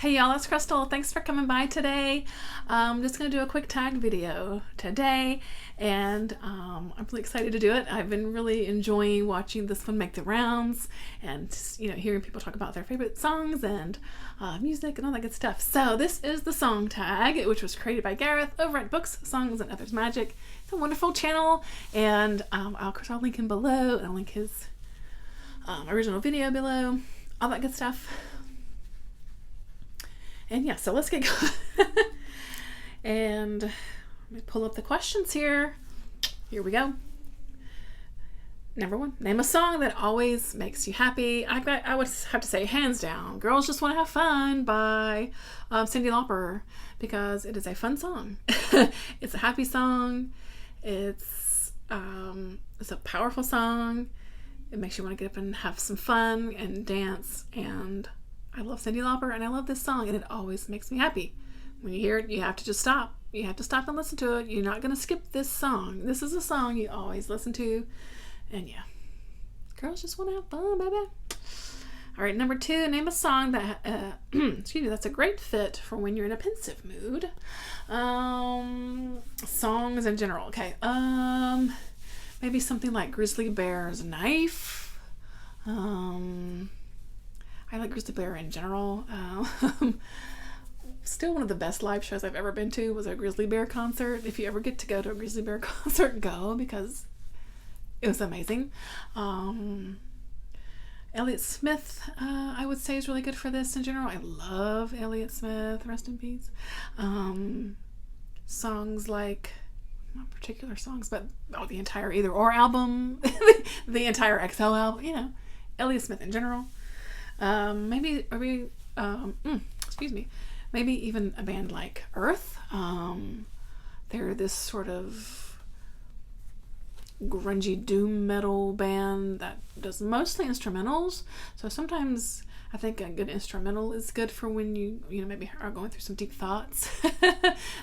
Hey y'all, it's Crystal. Thanks for coming by today. I'm just going to do a quick tag video today, and I'm really excited to do it. I've been really enjoying watching this one make the rounds and hearing people talk about their favorite songs and music and all that good stuff. So this is the song tag, which was created by Gareth over at Books, Songs, and Others Magic. It's a wonderful channel, and I'll link him below, and I'll link his original video below, all that good stuff. And yeah, so let's get going. And let me pull up the questions here. Here we go. Number one, name a song that always makes you happy. I would have to say, hands down, Girls Just Want to Have Fun by Cyndi Lauper, because it is a fun song. It's a happy song. It's a powerful song. It makes you want to get up and have some fun and dance, and I love Cyndi Lauper, and I love this song, and it always makes me happy. When you hear it, you have to just stop. You have to stop and listen to it. You're not going to skip this song. This is a song you always listen to. And yeah, girls just want to have fun, baby. All right, number two, name a song that, that's a great fit for when you're in a pensive mood. Songs in general. Okay, maybe something like Grizzly Bear's Knife. I like Grizzly Bear in general. Still one of the best live shows I've ever been to was a Grizzly Bear concert. If you ever get to go to a Grizzly Bear concert, go, because it was amazing. Elliott Smith, I would say, is really good for this in general. I love Elliott Smith, rest in peace. Songs like, not particular songs, but the entire Either Or album, the entire XO album, Elliott Smith in general. Maybe even a band like Earth. They're this sort of grungy doom metal band that does mostly instrumentals. So sometimes I think a good instrumental is good for when you maybe are going through some deep thoughts.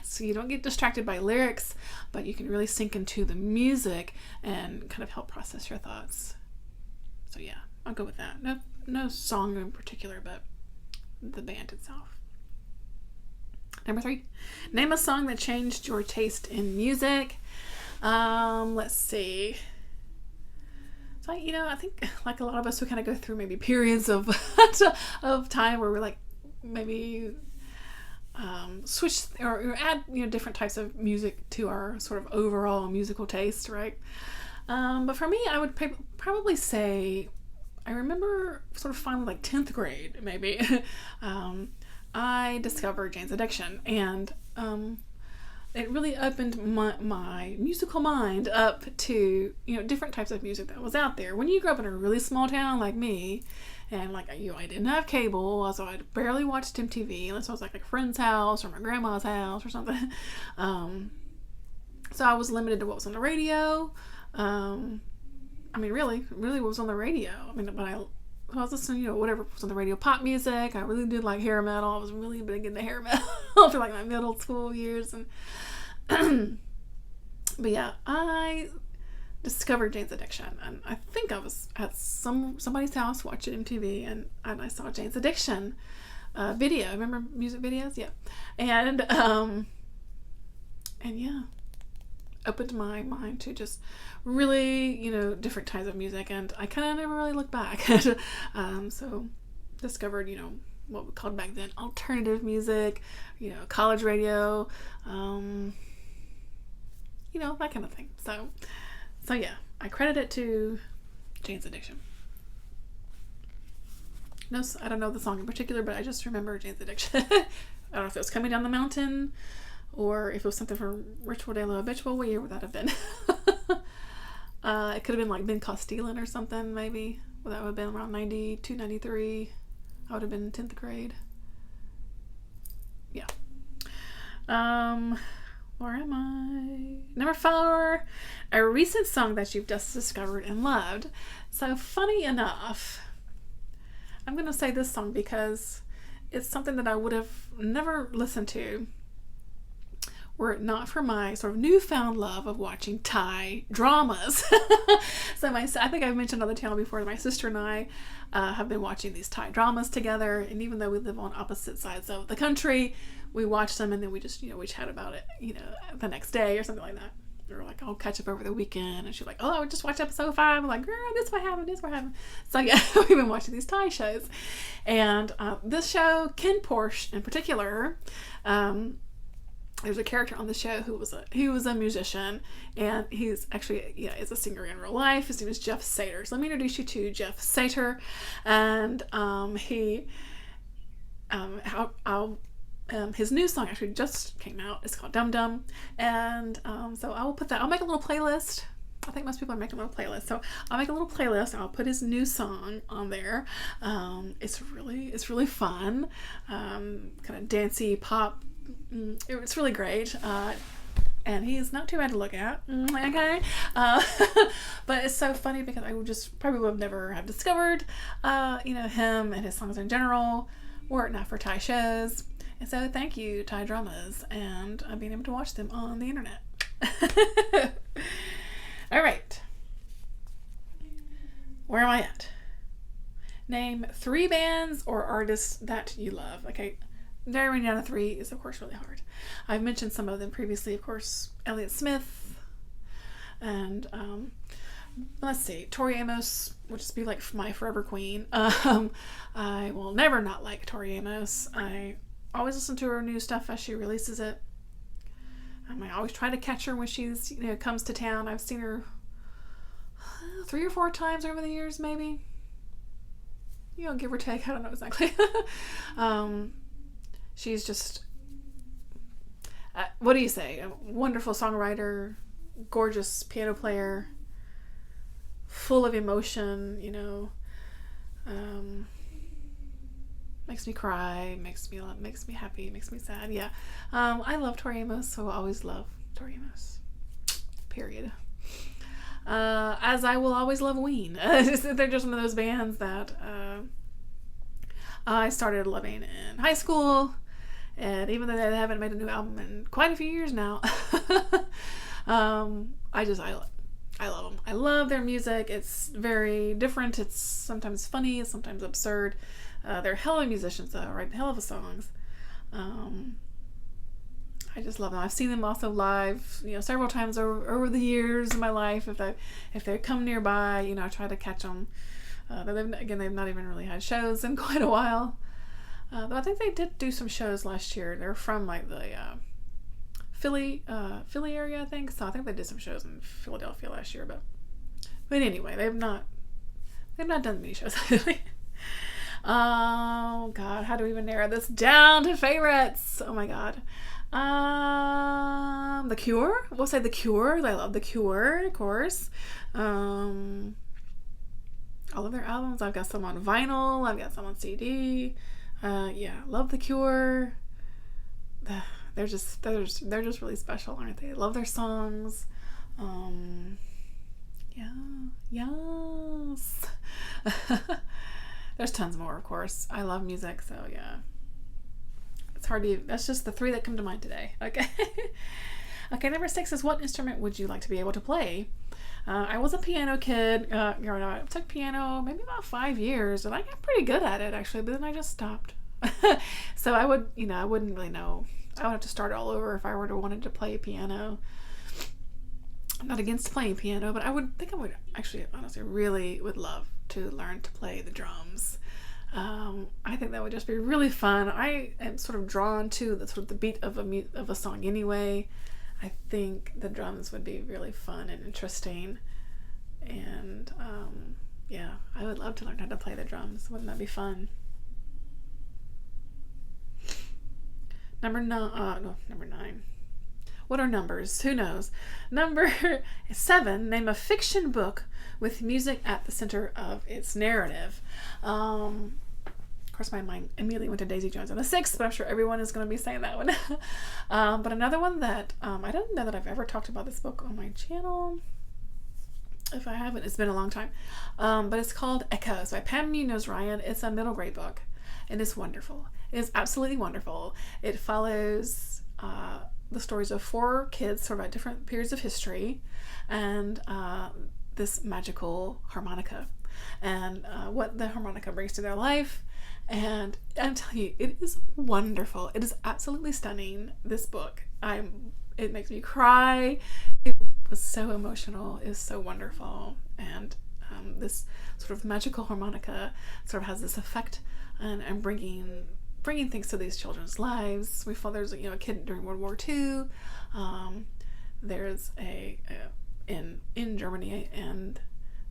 So you don't get distracted by lyrics, but you can really sink into the music and kind of help process your thoughts. So yeah, I'll go with that. No song in particular, but the band itself. Number three, name a song that changed your taste in music. Let's see. So, I think like a lot of us, we kind of go through maybe periods of time where we're like maybe switch or add different types of music to our sort of overall musical taste, right? But for me, I would probably say, I remember sort of finally like 10th grade, maybe, I discovered Jane's Addiction, and it really opened my musical mind up to, different types of music that was out there. When you grew up in a really small town like me, and I didn't have cable, so I barely watched MTV unless I was like a friend's house or my grandma's house or something. So I was limited to what was on the radio. Really what was on the radio. But I was listening, whatever was on the radio, pop music. I really did like hair metal. I was really big into hair metal for like my middle school years. And but yeah, I discovered Jane's Addiction, and I think I was at somebody's house watching MTV, and I saw Jane's Addiction video. Remember music videos? Yeah. And yeah, opened my mind to just really, different types of music, and I kind of never really looked back. So discovered, what we called back then alternative music, college radio, that kind of thing. So yeah, I credit it to Jane's Addiction. No, I don't know the song in particular, but I just remember Jane's Addiction. I don't know if it was Coming Down the Mountain, or if it was something from Ritual de la Habitual. What year would that have been? It could have been like Ben Costellan or something, maybe. Well, that would have been around 92, 93. I would have been in 10th grade. Yeah. Where am I? Number 4, a recent song that you've just discovered and loved. So funny enough, I'm going to say this song because it's something that I would have never listened to were it not for my sort of newfound love of watching Thai dramas. So I think I've mentioned on the channel before that my sister and I have been watching these Thai dramas together, and even though we live on opposite sides of the country, we watch them and then we just, we chat about it, the next day or something like that. Or like, I'll catch up over the weekend, and she's like, oh, I would just watch episode 5. I'm like, girl, this what happened. So yeah, we've been watching these Thai shows. And this show, Ken Porsche in particular, there's a character on the show who was a musician, and he's actually is a singer in real life. His name is Jeff Sater. So let me introduce you to Jeff Sater, and his new song actually just came out. It's called Dum Dum, and so I'll make a little playlist. I think most people are making a little playlist, so I'll make a little playlist and I'll put his new song on there. It's really fun, kind of dancey pop. It's really great, and he's not too bad to look at. Okay, but it's so funny because I probably would have never have discovered, him and his songs in general, were it not for Thai shows. And so thank you, Thai dramas, and being able to watch them on the internet. All right, where am I at? Name 3 bands or artists that you love. Okay. Narrowing down to 3 is, of course, really hard. I've mentioned some of them previously, of course, Elliott Smith, and let's see, Tori Amos would just be like my forever queen. I will never not like Tori Amos. I always listen to her new stuff as she releases it. I always try to catch her when she's comes to town. I've seen her 3 or 4 times over the years, maybe. Give or take. I don't know exactly. She's just, what do you say? A wonderful songwriter, gorgeous piano player, full of emotion, makes me cry, makes me happy, makes me sad. Yeah. I love Tori Amos, so I always love Tori Amos. Period. As I will always love Ween. They're just one of those bands that I started loving in high school. And even though they haven't made a new album in quite a few years now, I love them. I love their music. It's very different. It's sometimes funny, it's sometimes absurd. They're hell of musicians, though, write hell of songs. I just love them. I've seen them also live, several times over the years of my life. If they come nearby, I try to catch them. They've not even really had shows in quite a while. But I think they did do some shows last year. They're from like the Philly area, I think. So I think they did some shows in Philadelphia last year. But anyway, they've not done many shows lately. Oh God, how do we even narrow this down to favorites? Oh my God. The Cure. We'll say The Cure. I love The Cure, of course. All of their albums. I've got some on vinyl. I've got some on CD. Love The Cure. They're just really special, aren't they? I love their songs. Yes. There's tons more, of course. I love music, so yeah. It's hard to. That's just the 3 that come to mind today. Okay. Okay. Number 6 is, what instrument would you like to be able to play? I was a piano kid. I took piano maybe about 5 years, and I got pretty good at it actually. But then I just stopped. So I wouldn't really know. I would have to start all over if I were to wanted to play piano. I'm not against playing piano, but I would actually, honestly, really would love to learn to play the drums. I think that would just be really fun. I am sort of drawn to the beat of a song anyway. I think the drums would be really fun and interesting, and I would love to learn how to play the drums. Wouldn't that be fun? Number 9. What are numbers? Who knows? Number 7, name a fiction book with music at the center of its narrative. Of course, my mind immediately went to Daisy Jones and the Six, but I'm sure everyone is going to be saying that one. But another one that I don't know that I've ever talked about this book on my channel. If I haven't, it's been a long time. But it's called Echoes by Pam Munoz-Ryan. It's a middle grade book, and it's wonderful. It is absolutely wonderful. It follows the stories of 4 kids sort of at different periods of history, and this magical harmonica, and what the harmonica brings to their life. And I'm telling you, it is wonderful. It is absolutely stunning, this book. It makes me cry. It was so emotional. It is so wonderful. And this sort of magical harmonica sort of has this effect and bringing things to these children's lives. There's a kid during World War II. There's in Germany, and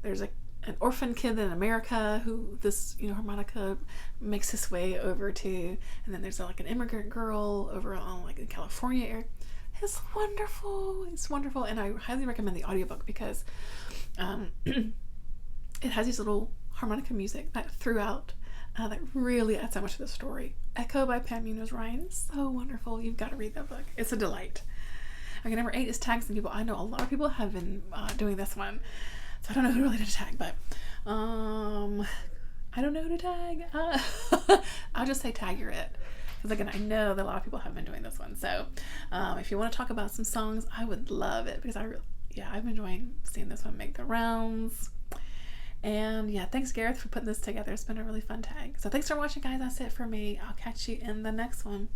there's an orphan kid in America who this harmonica makes his way over to, and then there's like an immigrant girl over on like the California area. It's wonderful, and I highly recommend the audiobook because it has these little harmonica music that throughout that really adds so much to the story. Echo by Pam Munoz-Ryan, so wonderful. You've got to read that book. It's a delight. Okay, number 8 is tag some people. I know a lot of people have been doing this one, so I don't know who really to tag, but I don't know who to tag. I'll just say tag your it, because again, I know that a lot of people have been doing this one. So if you want to talk about some songs, I would love it, because I've been enjoying seeing this one make the rounds. And yeah, thanks Gareth for putting this together. It's been a really fun tag. So thanks for watching, guys. That's it for me. I'll catch you in the next one.